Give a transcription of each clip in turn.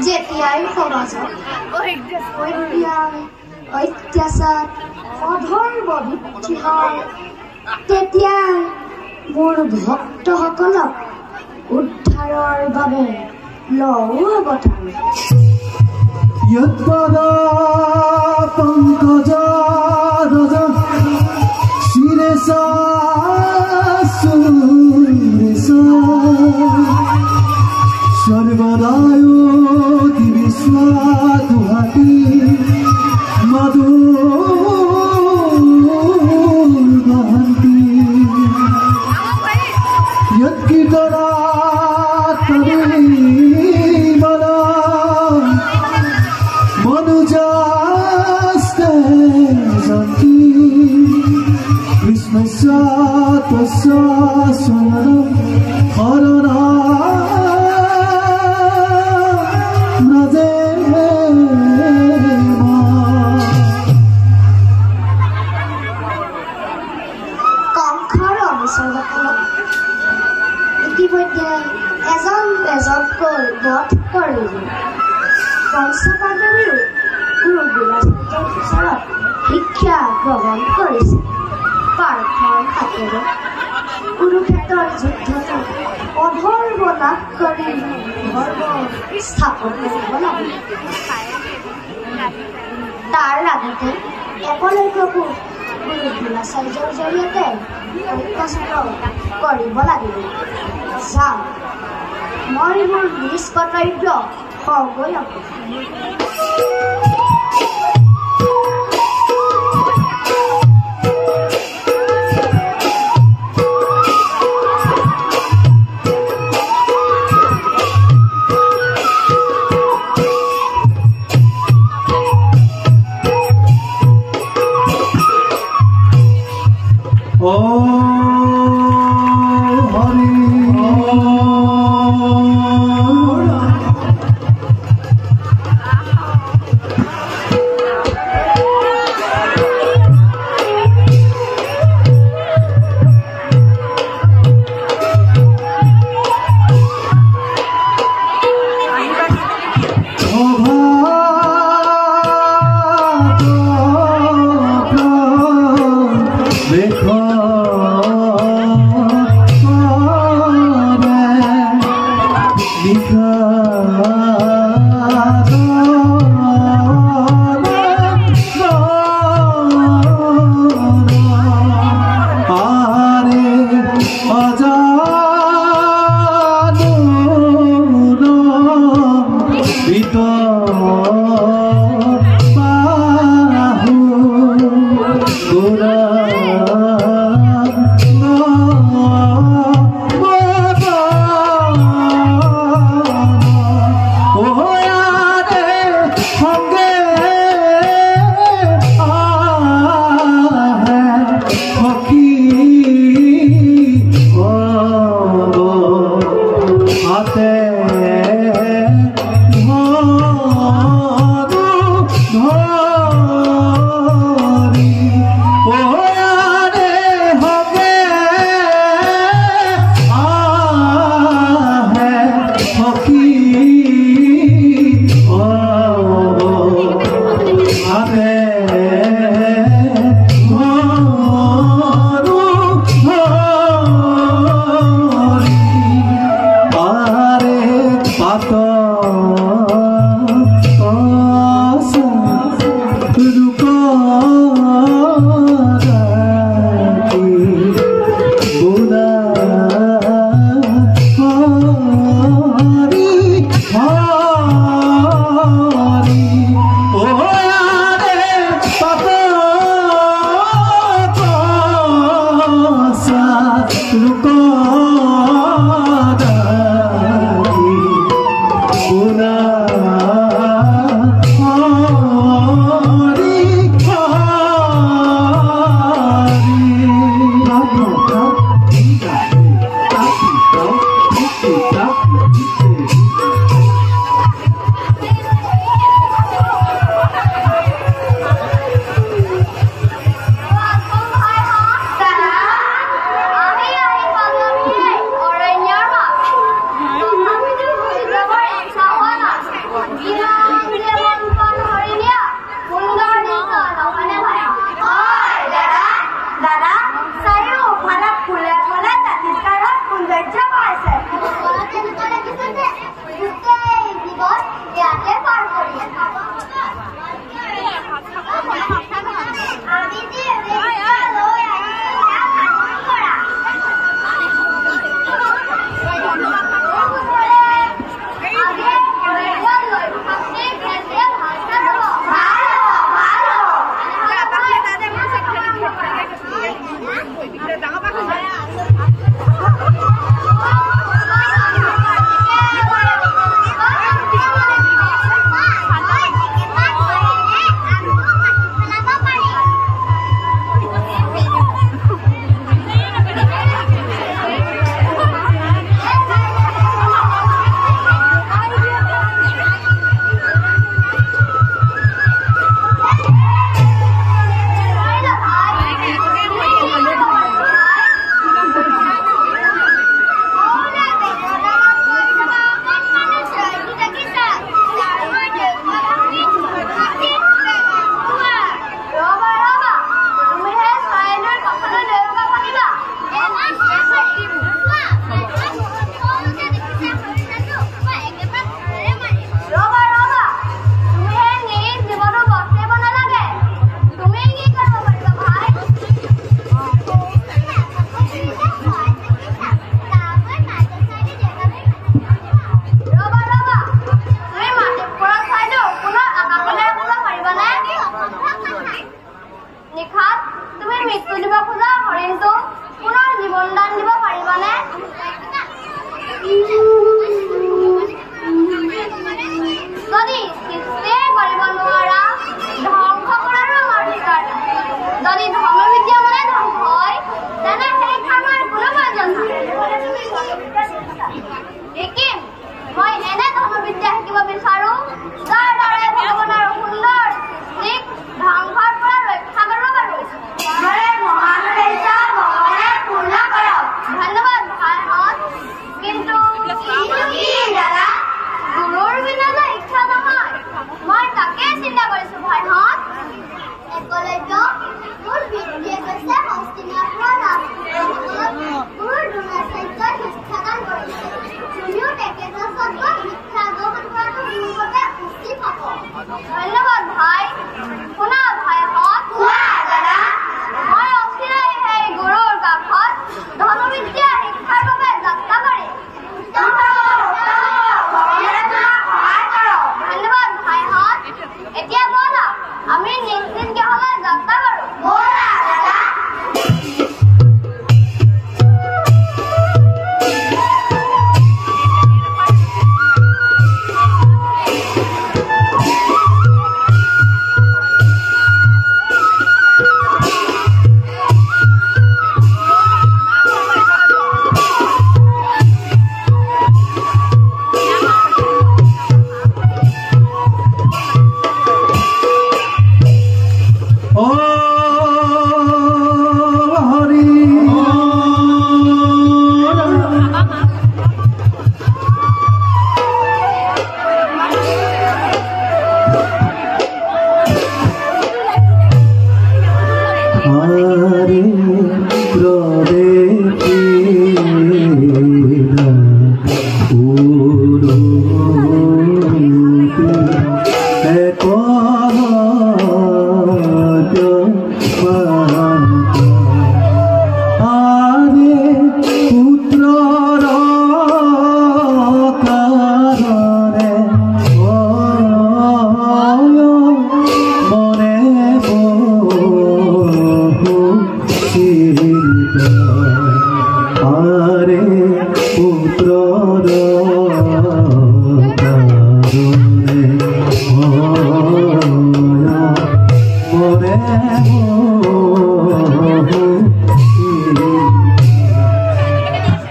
যেতিয়াই সমাজত অত্যাচাৰ অধৰ্ম বৃদ্ধি হয় তেতিয়াই মোৰ ভক্তসকলক উদ্ধাৰৰ বাবে লওঁ অৱতাৰ। सर्वदायोति विश्वासुहति मधुर्गहन्ति यत्कीर्तनात् मनुजा ইতিমধ্যে এজন এজনকৈ বধ কৰিলে পঞ্চপাণ্ডৱীও গুৰু দ্ৰোণাচাৰ্যৰ ওচৰত শিক্ষা গ্ৰহণ কৰিছে। পাৰ্থৰ হাতেৰে কুৰুক্ষেত্ৰৰ যুদ্ধত অধৰ্ম লাভ কৰি ধৰ্ম স্থাপন কৰিব লাগে। তাৰ আগতে একলব্যকো গুৰু দ্ৰোণাচাৰ্যৰ জৰিয়তে পৰীক্ষা কৰিব লাগিব। যাওঁ, মই মোৰ নিজ কৰ্তব্য সগৈ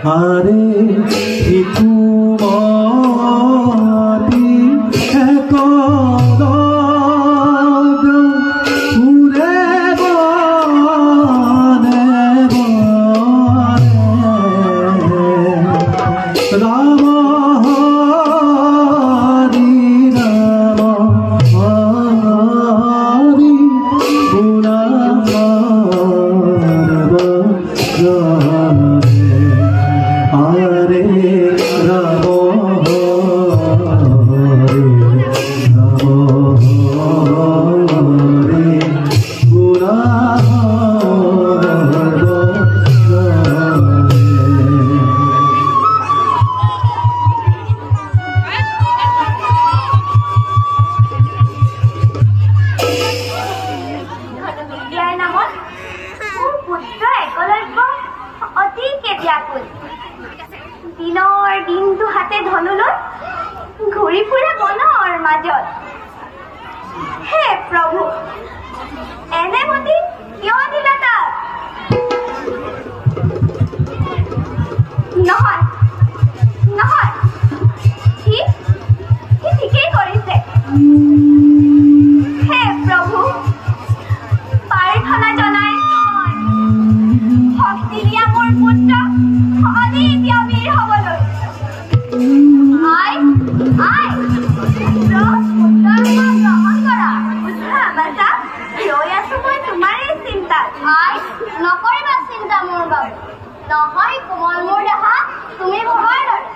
আৰে ইকুমতি এক উড়ে বনে বনে ৰাম হৰি ৰাম হৰি গুণা হৰে ৰাম হৰে ৰাম হৰে গুণা দিনৰ দিনটো হাতে ধনুলৈ ঘূৰি ফুৰে বনৰ মাজত। হে প্ৰভু, এনে মতি কিয় দিলা তাক? নহয় নহয়, সি ঠিকেই কৰিছে। হে প্ৰভু, প্ৰাৰ্থনা জনাই শক্তি দিয়া মোৰ পুত্ৰ অনিত্য বীৰ হবলৈ। আই আই গ্ৰহণ কৰা। বাচা, ৰৈ আছো মই তোমাৰে চিন্তাত। আই নকৰিবা চিন্তা মোৰ বাবে, নহয় কোমল মোৰ দেহা তুমি ভবাৰ দৰে।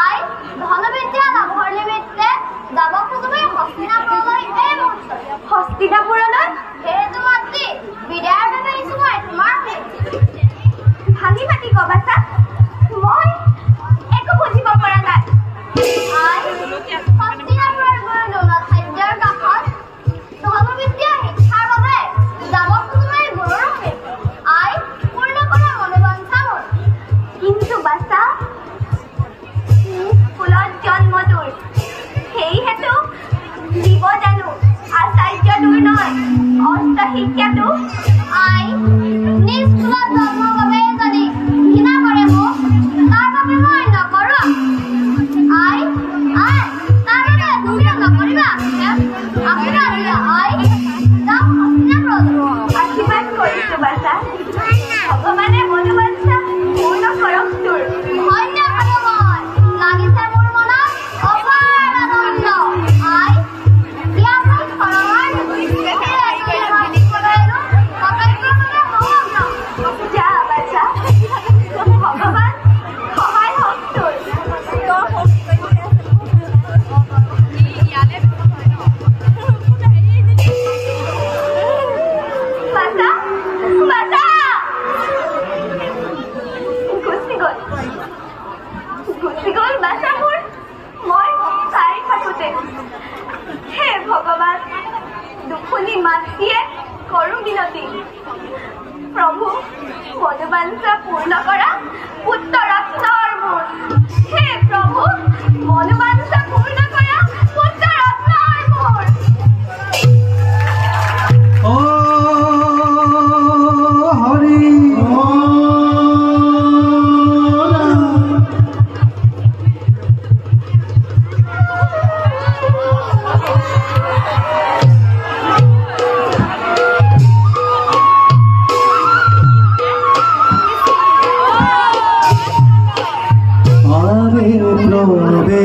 আই ধনবিদ্যা লাভৰ নিমিত্তে যাব খোজোৱে হস্তিনাপুৰলৈ এই মুহূৰ্তত। হস্তিনাপুৰলৈ সেইটো মাতৃ বিদায়ৰ বাবে আহিছো মই তোমাৰ ভাঙি পাতি কবাচা, মই একো বুজিব পৰা নাই। আই হস্তিনাপুৰৰ গুৰুজনা খাদ্যৰ কাষত ধৰ্মবিদ্যা শিক্ষাৰ বাবে যাব খোজোৱে গুৰুৰ বাবে। আই পূৰ্ণ কৰা মনোবাঞ্ছা মোৰ। কিন্তু বাচা, স্কুলত জন্ম তোৰ, সেইহেতু দিব জানো আচাৰ্য তোৰ নয় অস্ত শিক্ষাটো। আই নিজ স্কুলত জন্মৰ বাবে যদি ঘৃণা কৰে মোক, তাৰ বাবে মই নকৰো। আই আই তাৰ বাবে তুমি নকৰিবা। আই যাওঁ আশীৰ্বাদ কৰিছো বাচা, ভগৱানে মনোবাঞ্ছা পূৰ্ণ কৰক তোৰ। ধন্য ভগৱান, লাগিছে মোৰ মনত অপাৰ আনন্দ। আই দিয়া মোৰ সৰলৰ যা বাচা, ভগৱান সহায় হওক তোৰ। বাচা বাচা, গুচি গল বাচা মোৰ মই চাই থাকোতে। হে ভগৱান, দুখনি মাতৃয়ে কৰো বিনতি। প্ৰভু, মনোবাঞ্ছা পূৰ্ণ কৰা পুত্ৰ ৰত্নৰ মোৰ। হে প্ৰভু, মনোবাঞ্ছা পূৰ্ণ কৰা পুত্ৰ ৰত্নৰ মোৰ। ও হৰি প্ৰবে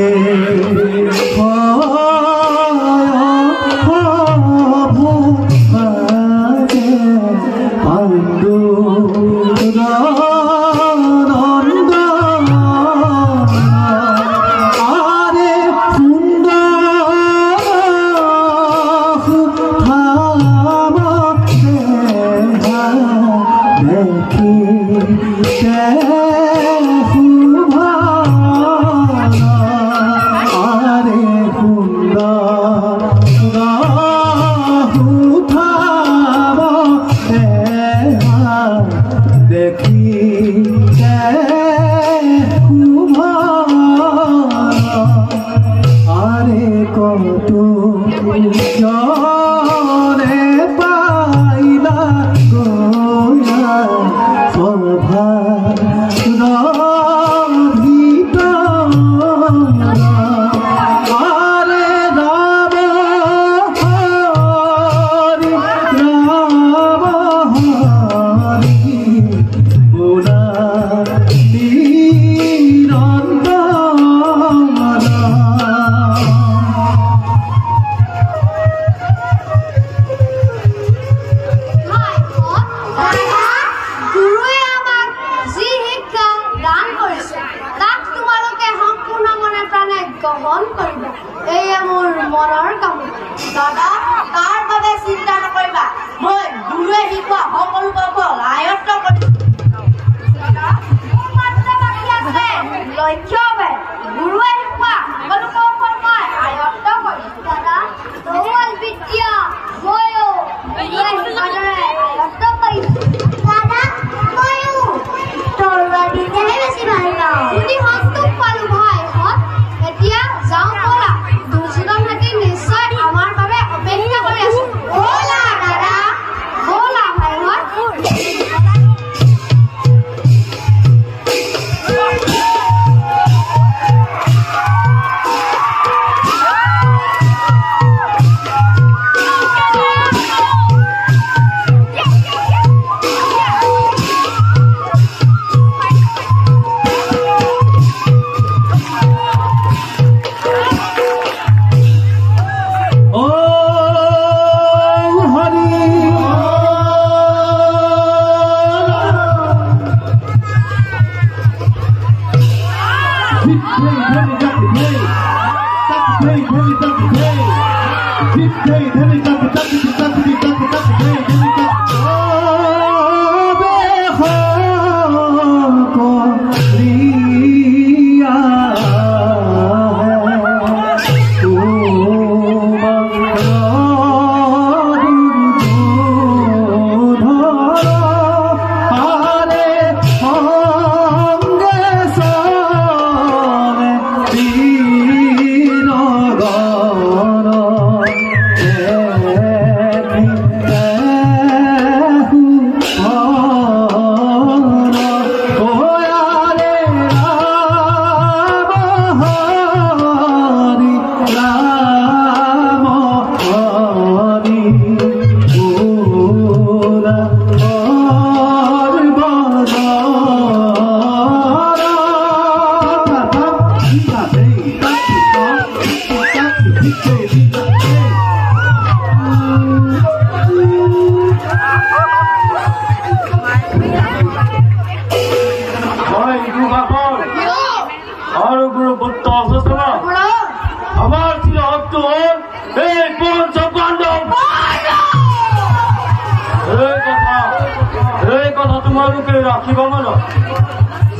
ৰাখিব মনত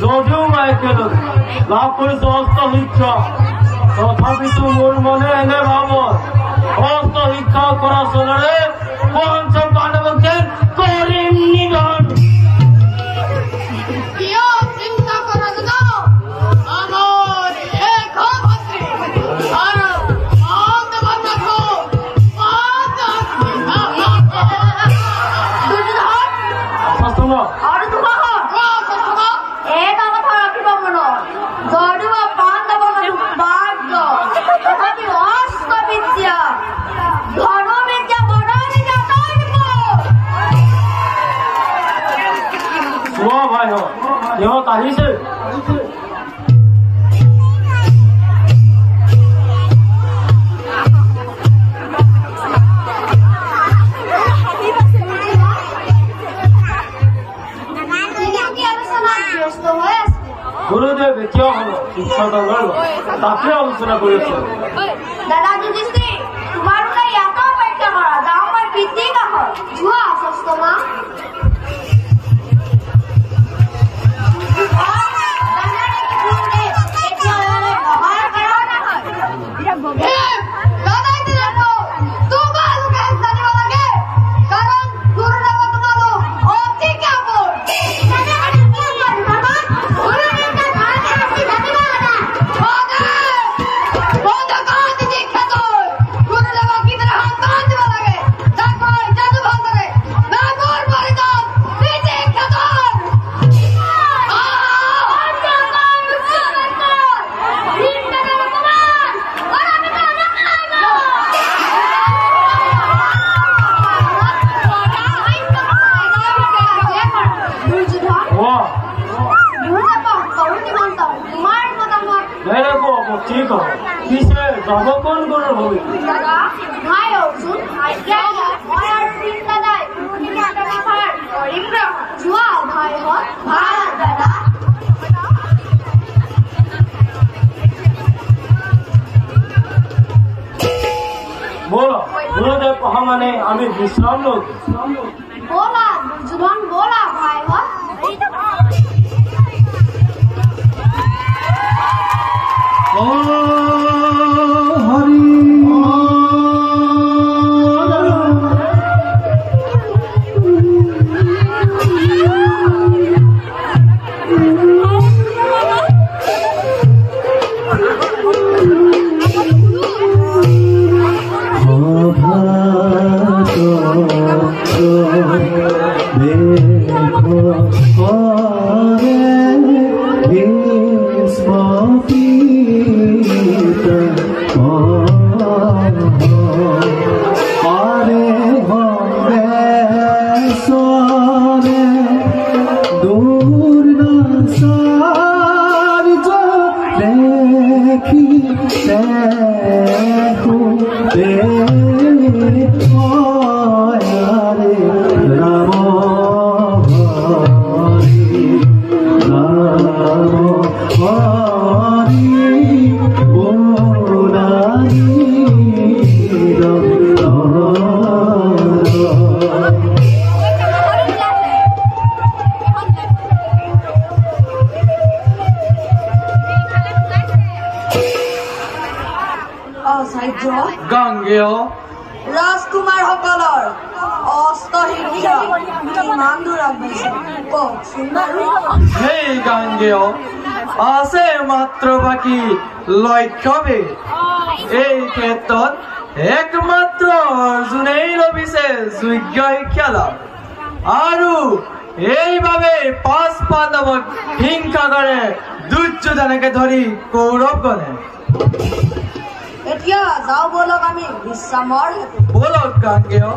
যদিও মাইকেলত লাভ কৰিছো অস্ত শিক্ষা তথাপিতো মোৰ মনে এনে ভাবত অস্ত শিক্ষা কৰা চলৰে পঞ্চ পাণ্ডৱকে কৰিম নিধন কিয় চিন্তা কৰা দাদা আমাৰ এক ভাতৃ আৰু সিহঁত আহিছে গুৰুদেৱ এতিয়া হল শিক্ষাদলৰ তাকে আলোচনা কৰিছে দাদা যুধিষ্ঠিৰ তোমালোকে ইয়াতো অপেক্ষা কৰা যাওঁ মই পিতৃ কাষত যোৱা ষষ্ঠমা গুৰুদেৱ অহা মানে আমি বিশ্ৰাম লওঁ বলা দুৰ্যোধন বলা ভাইহঁত राजकुमार সকলৰ অস্ত শিক্ষা কিমান দূৰ আগবাঢ়িছে কওকচোন বাৰু সেই গাঙ্গেয় আছে মাত্ৰ বাকী লক্ষ্যভেদ এই ক্ষেত্ৰত একমাত্ৰ অৰ্জুনেই লভিছে যোগ্য শিক্ষা লাভ আৰু এইভাবে পাঁচ পাণ্ডৱক হিংসা কৰে দুৰ্যোধনকে ধৰি কৌৰৱগণে এতিয়া যাও বলক আমি বিশ্ৰামৰ বলক গাঙ্গেয়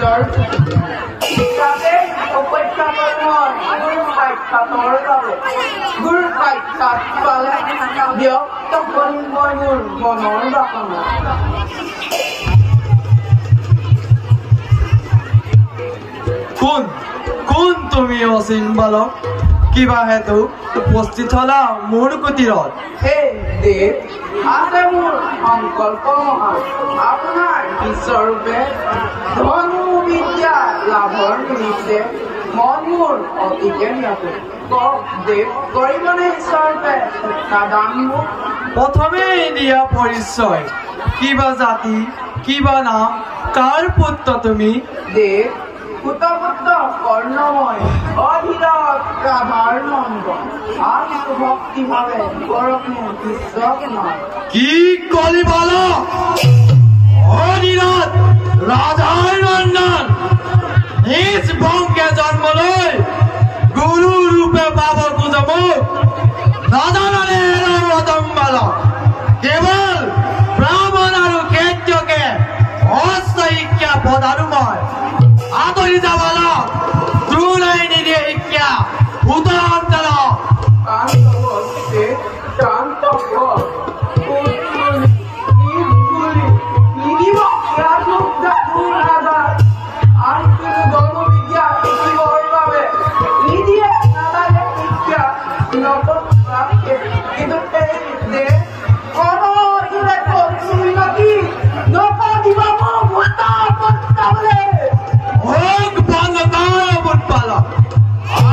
বিশ্বৰ যাতে অপেক্ষা নহয় গুৰু সাক্ষাতৰ বাবে গুৰু সাক্ষাৎ পালে ব্যক্ত কৰিম মই মোৰ মনৰ বাসনা কোন তুমি অসীম বালক কিবা হেতু উপস্থিত হলা মোৰ কুটিৰত হে দেৱ আছে মোৰ সংকল্প মহান আপোনাৰ বিশ্বৰূপে ধনু বিদ্যা লাভৰ নিমিত্তে মন মোৰ অতিকে ব্যাকুল কওক দেৱ কৰিবনে ঈশ্বৰূপে শিক্ষাদান মোক প্ৰথমেই দিয়া পৰিচয় কিবা জাতি কিবা নাম কাৰ পুত্ৰ তুমি দেৱ পুত্ৰ কৰ্ণময় অধীৰত ৰাধাৰ নন্দ আৰু ভক্তি ভাৱে কৰক মোৰ বিশ্বক নয় কি কলি বালক অধীৰত ৰাধাৰ নন্দন নিজ বংশে জন্ম লৈ গুৰু ৰূপে পাব খোজে মোক নাজানে ৰদম বালক কেৱল ব্ৰাহ্মণ আৰু ক্ষেত্ৰকে অস্ত শিক্ষা প্ৰদানো মই আদৰি যাবালক দ্ৰোণাই নিদিয়ে শিক্ষা উদাহৰণ চালক শান্ত কিন্তু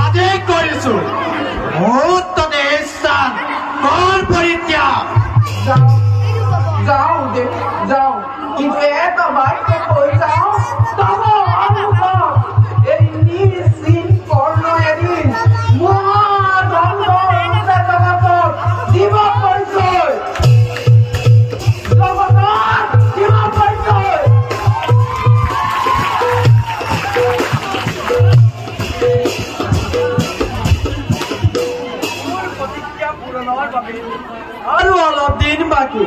আদেশ কৰিছো মুহূৰ্ততে স্থান কৰ পৰিত্যাগ যাওঁ দেৱ যাওঁ কিন্তু এটা বাক্য কৈ যাওঁ তব অনুভৱ এই নিশ্চিত কৰ্ণ এদিন মহাদণ্ড জগতত দিব পৰিচয় জগতত দিব পৰিচয় আৰু অলপ দিন বাকী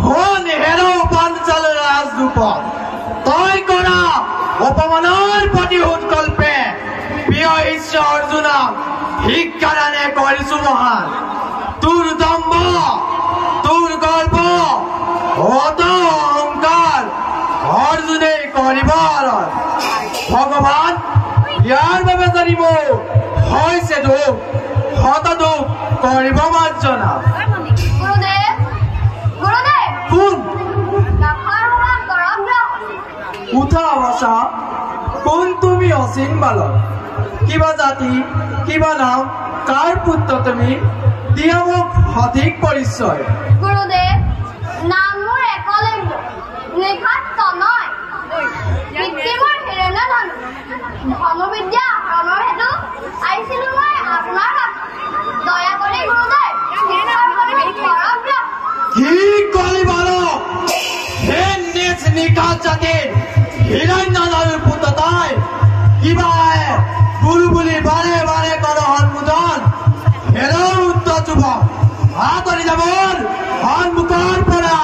হন হেৰ পাঞ্চাল ৰাজদূপত তই কৰা অপমানৰ প্ৰতিশোধ কল্পে প্ৰিয় শিষ্য অৰ্জুনক শিক্ষাদানে কৰিছো মহান তোৰ দম্ভ তোৰ গৰ্ব অত অহংকাৰ অৰ্জুনে কৰিব ভগৱান ইয়াৰ বাবে জানিব হৈছে দুখ হত দুখ কৰিব মাৰ্জনা কোন উঠা বসা কোন তুমি অসীম বালক কিবা জাতি কিবা নাম কাৰ পুত্ৰ তুমি দিয়া মোক সঠিক পৰিচয় গুৰুদেৱ নাম মোৰ একলব্য নিখাত তনয় পিতৃ মোৰ হিৰণ্য ধনুবিদ্যা আহৰণৰ হেতু আহিছিলো মই আপোনাৰ কাষ দয়া কৰি গুৰুদেৱ কি কলি বালক হে নিজ নিখাত জাতিৰ হিৰণ্য ধনুৰ পুত্ৰ তই কিবা গুৰু বুলি বাৰে বাৰে কৰ সন্মোধন হেৰ উত্তৰ যুৱক আঁতৰি যাব সন্মুখৰ পৰা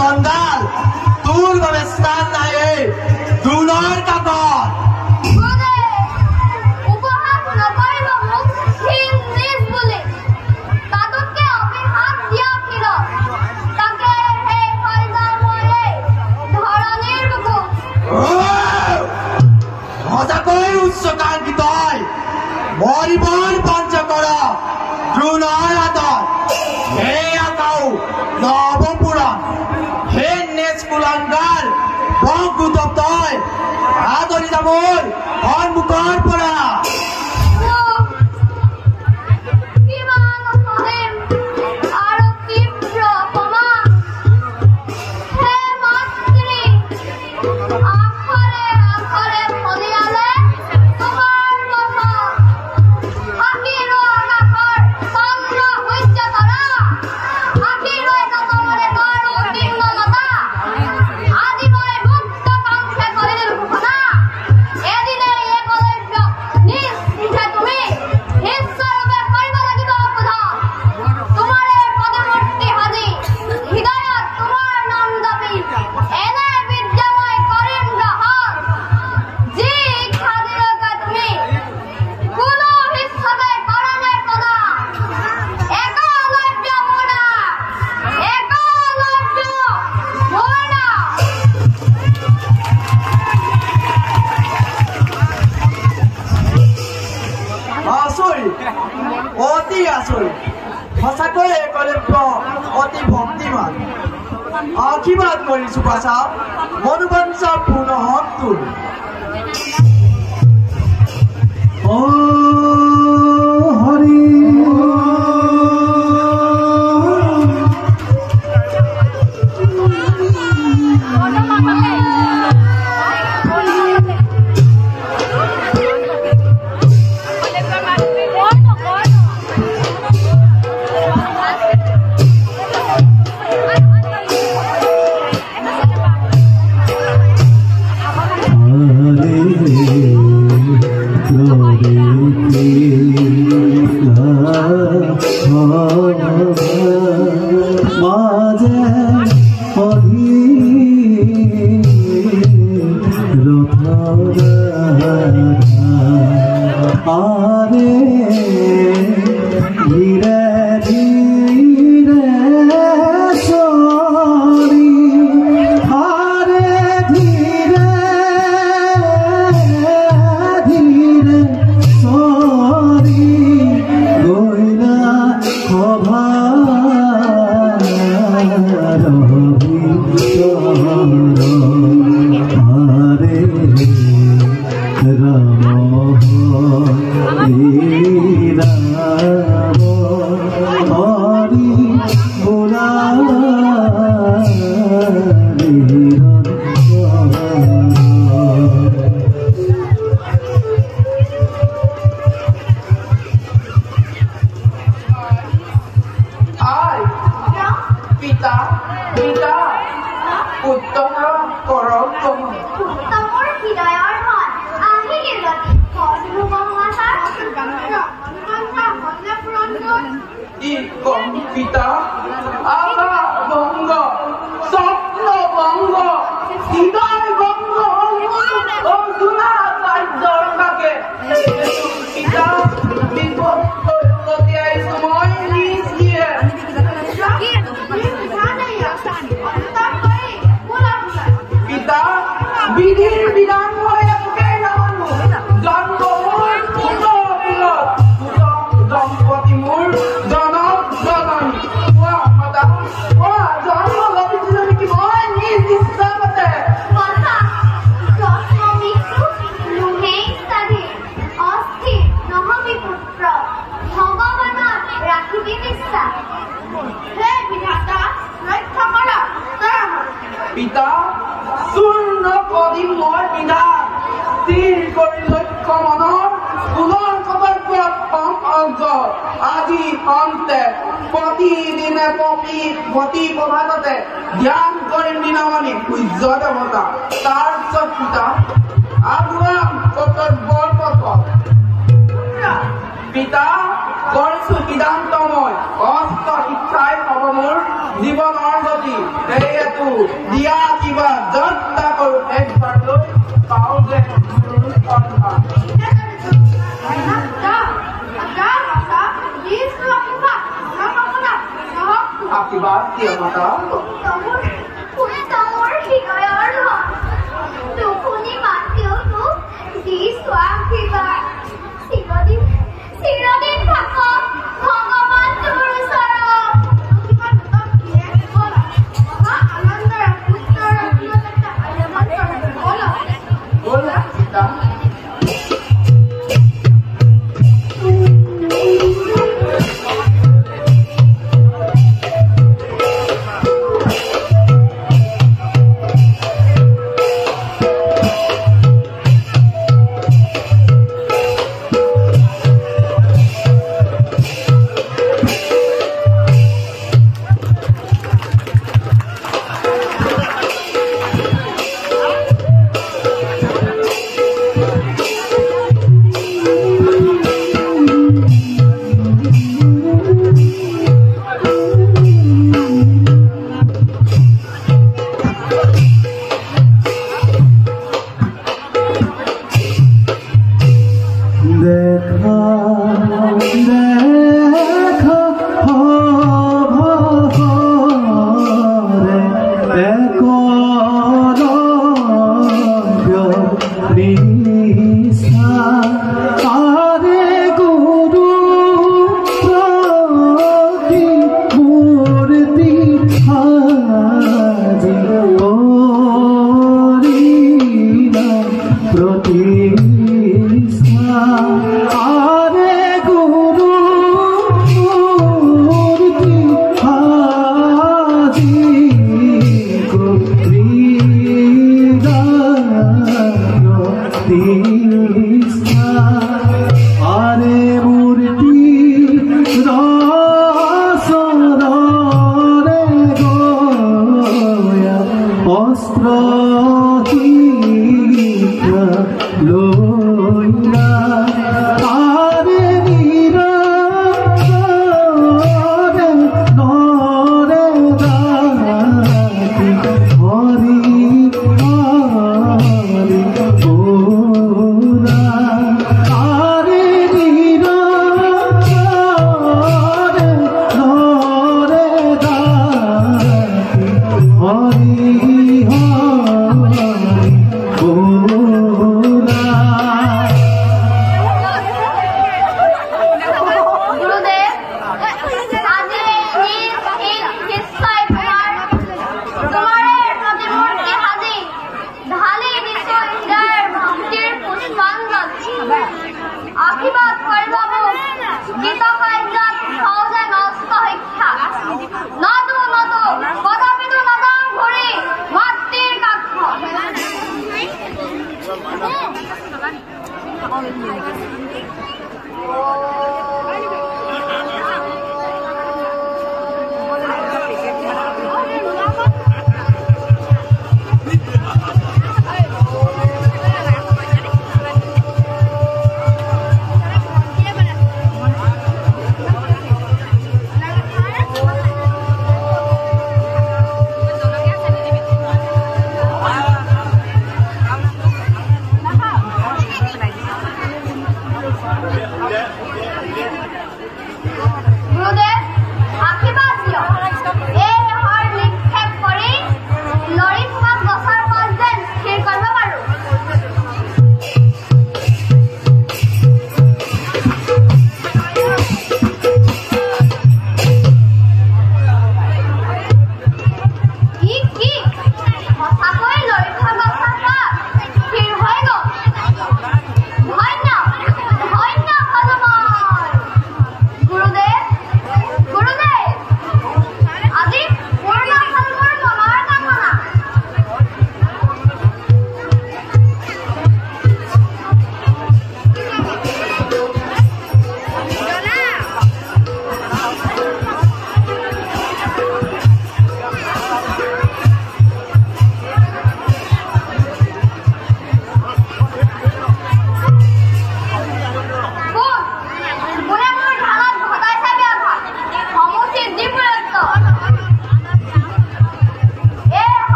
চন্দাল তোৰ বাবে স্থান নাই দুনৰ কাকত সঁচাকৈ উচ্চকাংক্ষী তই মৰিবৰ পঞ্চ কৰ দ্ৰোণৰ হাতত সেয়া কওঁ নৱপুৰণ হে নেজ কুলাংগাৰ বংগুত তই আদৰি যাব সন্মুখৰ পৰা আদি মই অতি আচৰিত সঁচাকৈ একলব্য অতি ভক্তিমান আশীৰ্বাদ কৰিছো পাছা মনোবাঞ্ছা পূৰ্ণ হওক তোৰ হৰি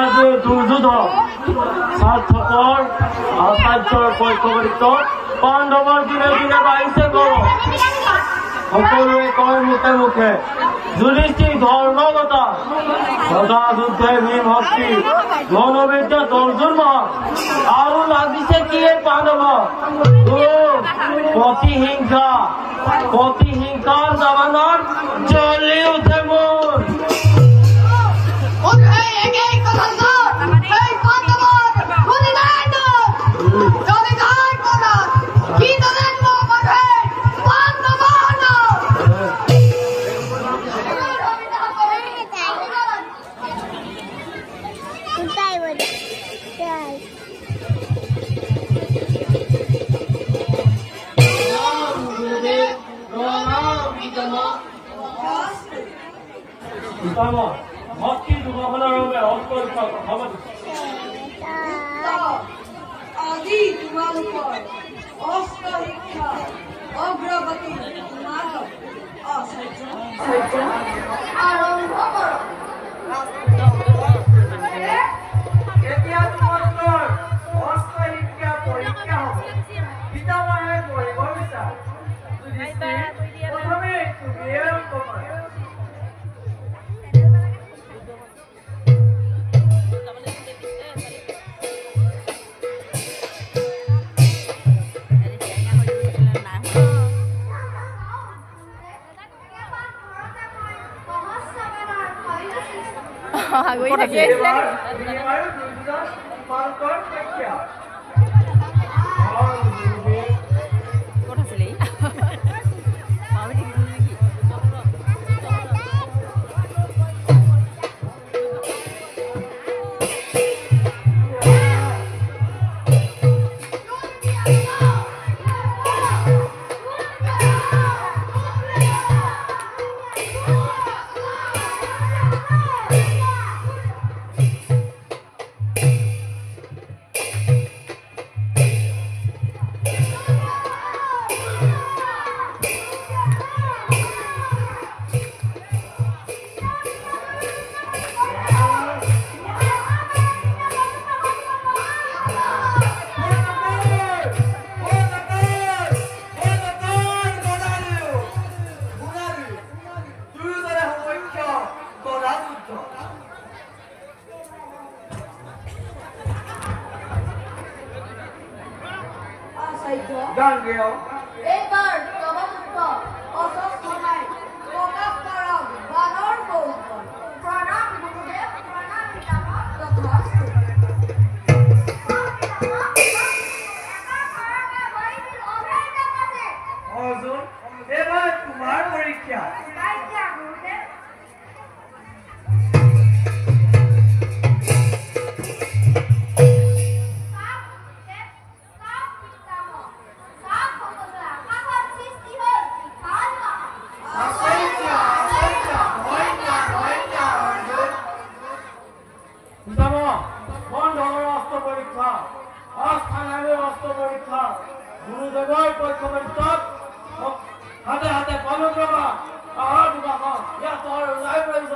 আজি দুৰ্যোধন স্বাৰ্থপৰ আচাৰ্যৰ পক্ষপাতিত্ব পাণ্ডৱৰ দিনে দিনে বাঢ়িছে গৌৰৱ। সকলোৱে কয় মুখে মুখে যুধিষ্ঠিৰ ধৰ্মগতা সদা যুদ্ধে ভীম শক্তি মনোবিদ্যা অৰ্জুন মহা আৰু লাগিছে কি এই পাণ্ডৱ প্ৰতিহিংসাৰ জামানত জ্বলি উঠে মোৰ। ভক্তি দুৰ্ঘটনাৰ বাবে আজি তোমালোকৰ অস্ত্ৰ শিক্ষা অগ্ৰগতি তোমালোক আচাৰ্য আৰম্ভ কৰক। এতিয়া তোমালোকৰ অস্ত্ৰ শিক্ষা পৰীক্ষা হ'ব। পিতামহে কৰিব বিচাৰ। প্ৰথমে তুমি আৰম্ভ কৰা। এইবাৰ জগযুদ্ধ অস্বস্থাই প্ৰকাশ কৰক বানৰ কৌশল। প্ৰণাম গুৰুদেৱ, প্ৰণাম পিতামহ। অৰ্জুন, এইবাৰ তোমাৰ পৰীক্ষা। গুৰুদেৱৰ পক্ষপাতিত্বত হাতে হাতে পালন কৰা আহাৰ বিভাগত ইয়াত ওলাই পৰিছ।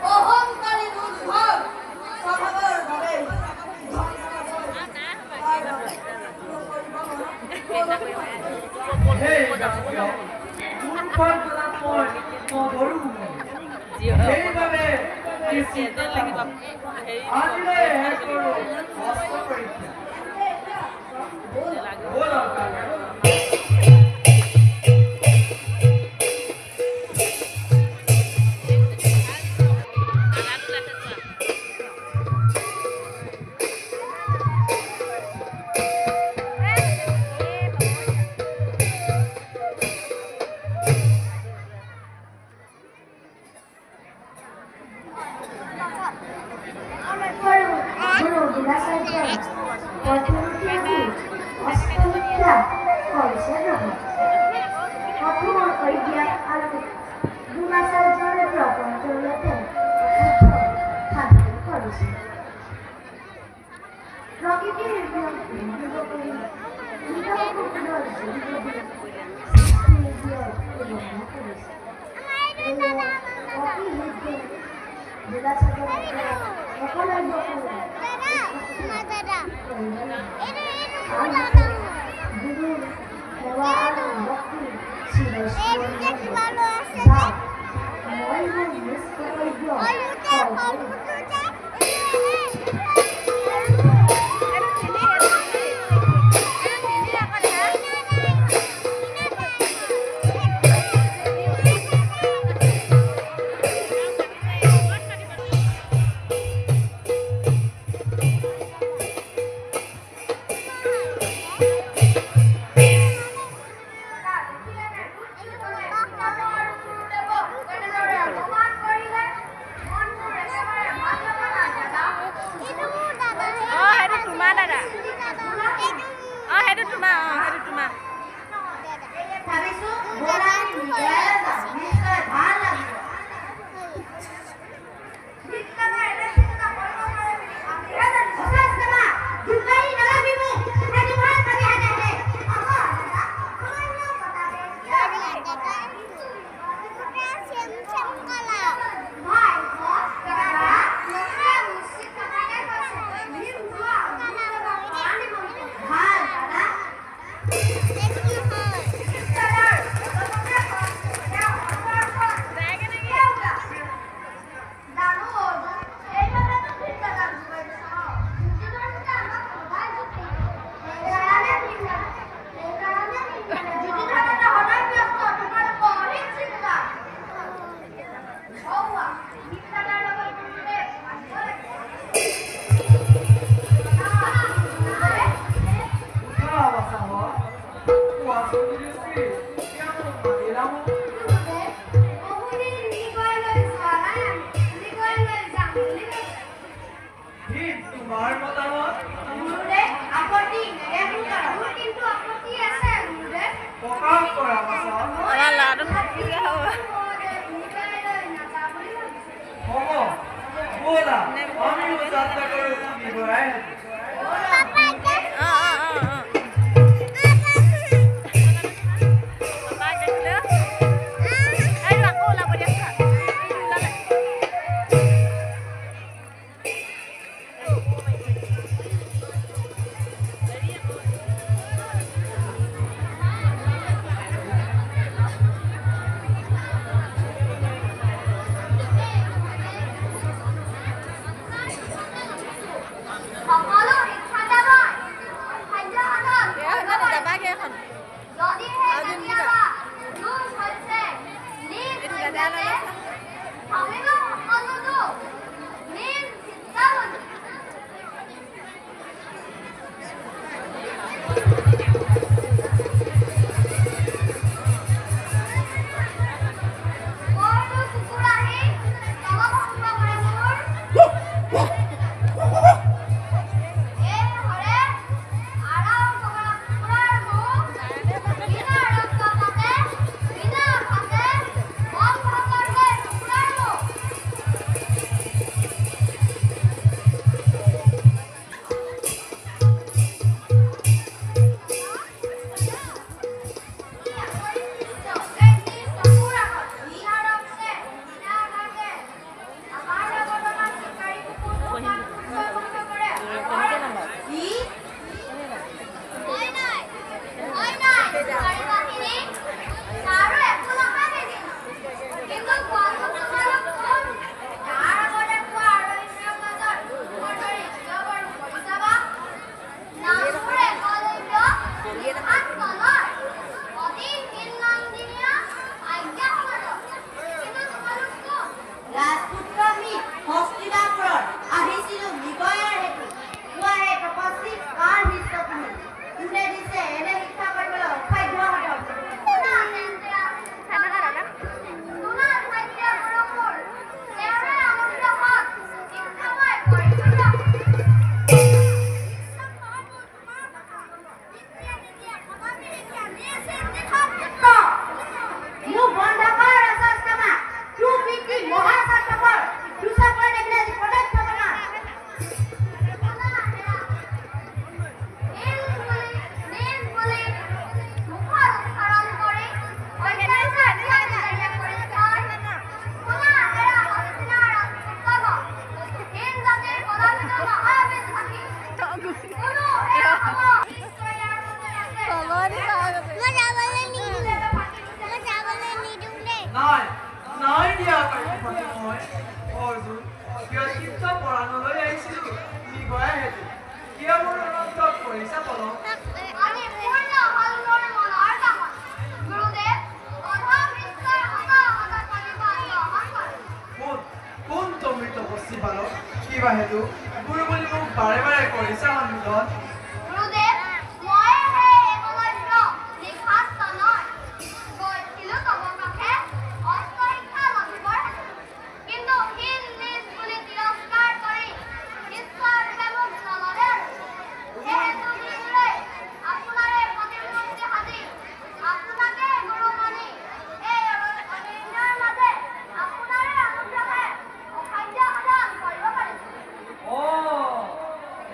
অহংকাৰী দুৰ্ভাগ স্বভাৱৰ বাবে সেইবাবে আজিলৈ শেষ কৰোঁ অস্ত্ৰ পৰীক্ষা। Guru Dinasarja, Pratibhya, Astra Hãy subscribe cho kênh Ghiền Mì Gõ để không bỏ lỡ কিবা হেতু গুৰু বুলি মোক বাৰে বাৰে কৰিছা সন্মুখত। গুৰুদেৱ, মই সেই একমাত্ৰ নিশাত তনয় গৈছিলোঁ তব কাষে অস্ত্ৰ শিক্ষা লভিবৰ হেতু। কিন্তু হীন নিজ বুলি তিৰস্কাৰ কৰি ঈশ্বৰৰূপে মোক নললে আৰু। সেয়েহেতু দিনলৈ আপোনাৰে প্ৰতিমূৰ্তি সাজি আপোনাকে গুৰু মানি এই অৰণ্যৰ মাজে আপোনাৰে অনুগ্ৰহে অখাদ্য সাধন কৰিব পাৰিছোঁ।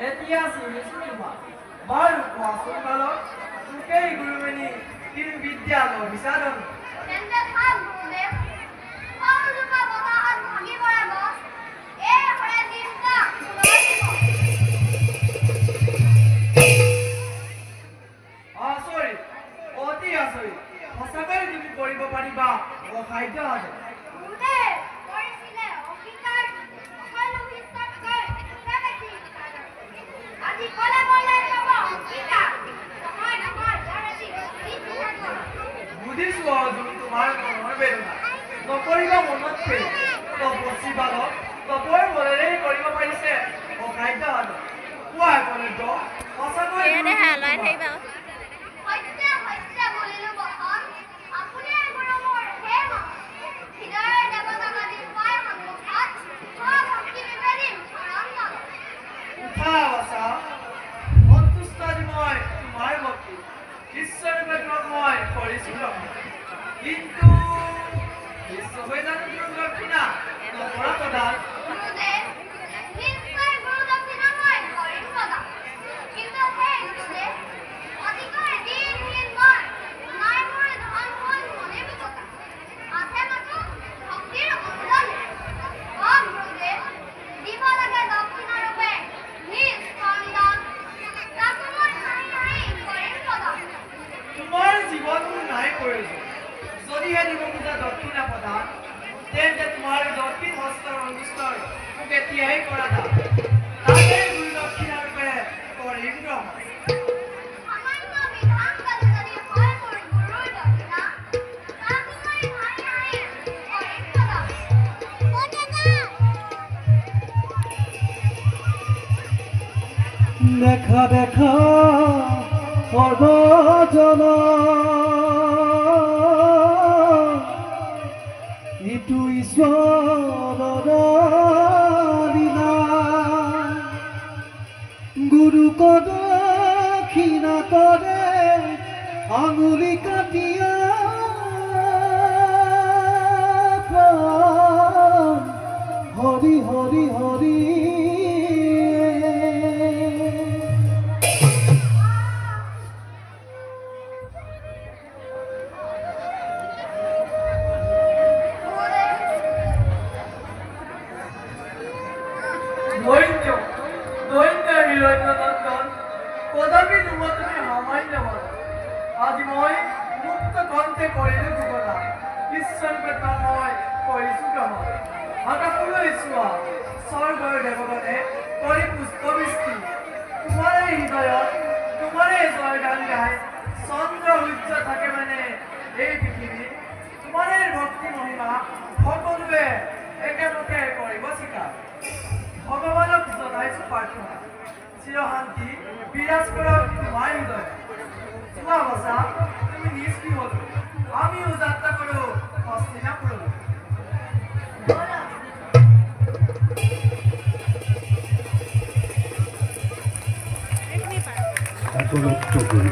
এতিয়া চিনিছো তোমাক। বাৰু কোৱাচোন বালক, তোকেই গুৰুমণি কিন বিদ্যা লভিছাদন। তেন্তে থাক গুৰুদেৱ, সৰুজোপা বতাহত ভাগি পৰে গছ, এই হৰে দিনটা ফুলৰ দিব। আচৰিত, অতি আচৰিত। সঁচাকৈ তুমি কৰিব পাৰিবা অসাধ্য সাধন। গুৰুদেৱ, কৰিছিলে অস্বীকাৰ, সকলো বিশ্বাস কৰে, বেছি ইচ্ছা কৰে। আজি ক'লে ক'লে ল'ব অস্বীকাৰ। নহয় নহয়, বেছি ইচ্ছা কৰে। বুজিছো অৰ্জুন তোমাৰ মনৰ বেদনা। নকৰিবা মনত ফেৰ। তপস্বী বালক তপৰ বলেৰে কৰিব পাৰিছে অসাধ্য সাধন। কোৱা কলেজ সঁচাকৈ সত্য সত্য বুলিলো বচন, আপুনিয়ে গুৰু মোৰ হে মন। হৃদয়ৰ দেৱতাবাদী পাই সন্মুখত, ভক্তি বিভেদিম শৰণ লম। উঠা বচা, সন্তুষ্ট আজি মই তোমাৰ ভক্তি। ঈশ্বৰৰূপে তোমাক মই কৰিছো গ্ৰহণ। কিন্তু বিশ্বই জানো তোৰ দক্ষিণা নকৰা প্ৰদান। গুৰুদেৱ, নিশ্চয় গুৰু দক্ষিণা মই কৰিম প্ৰদান। কিন্তু সেই গুৰুদেৱ, অতিকৈ দিনহীন মই, নাই মোৰ ধন সোণ মনে বিকটা। আছে মাথো ভক্তিৰ অনুদানে। গুৰুদেৱ, দিব লাগে দক্ষিণাৰূপে নিজ কৰ্মদান। তাকো মই হাঁহি হাঁহি কৰিম প্ৰদান। তোমাৰ জীৱন মোৰ নাই প্ৰয়োজন। যদিহে দিব খোজা দক্ষিণা প্ৰদান, তেন্তে তোমাৰ দক্ষিণ হস্তৰ অনুষ্ঠৰ মোক এতিয়াই কৰা দান। তাকেই গুৰু দক্ষিণাৰূপে কৰিম গ্ৰহণ। সামান্য বিধান কালি যদি হয় মোৰ গুৰুৰ দক্ষিণা, তাকো মই হাঁহি হাঁহি কৰিম প্ৰদান। দেখা দেখা সৰ্বজন ইটো ঈশ্বৰৰ লীলা। গুৰু দক্ষিণা কৰে আঙুলি কাটিয়া হৰি হৰি হৰি। দৈন্য দৈন্য হিৰণ্যনন্দন, কদাপি তোমাৰ তুমি সামান্য মন। আজি মই মুক্ত কণ্ঠে কৰিলো ঘোষণা। ঈশ্বৰৰূপে তোমাক মই কৰিছো গ্ৰহণ। আকাশলৈ চোৱা, স্বৰ্গৰ দেৱগণে কৰি পুষ্পবৃষ্টি। তোমাৰে হৃদয়ত তোমাৰে জয়গান গায়। চন্দ্ৰ সূৰ্য থাকে মানে এই পৃথিৱী। তোমাৰে ভক্তি মহিমা সকলোৱে একেমুখে কৰিব স্বীকাৰ। ভগৱানক জনাইছো প্ৰাৰ্থনা, চিৰশান্তি বিৰাজ কৰক তোমাৰ হৃদয়। চোৱা বচা, তুমি নিজ কি হলো, আমিও যাত্ৰা কৰো হস্তিনাপুৰলৈ। একলক্ষ কৰি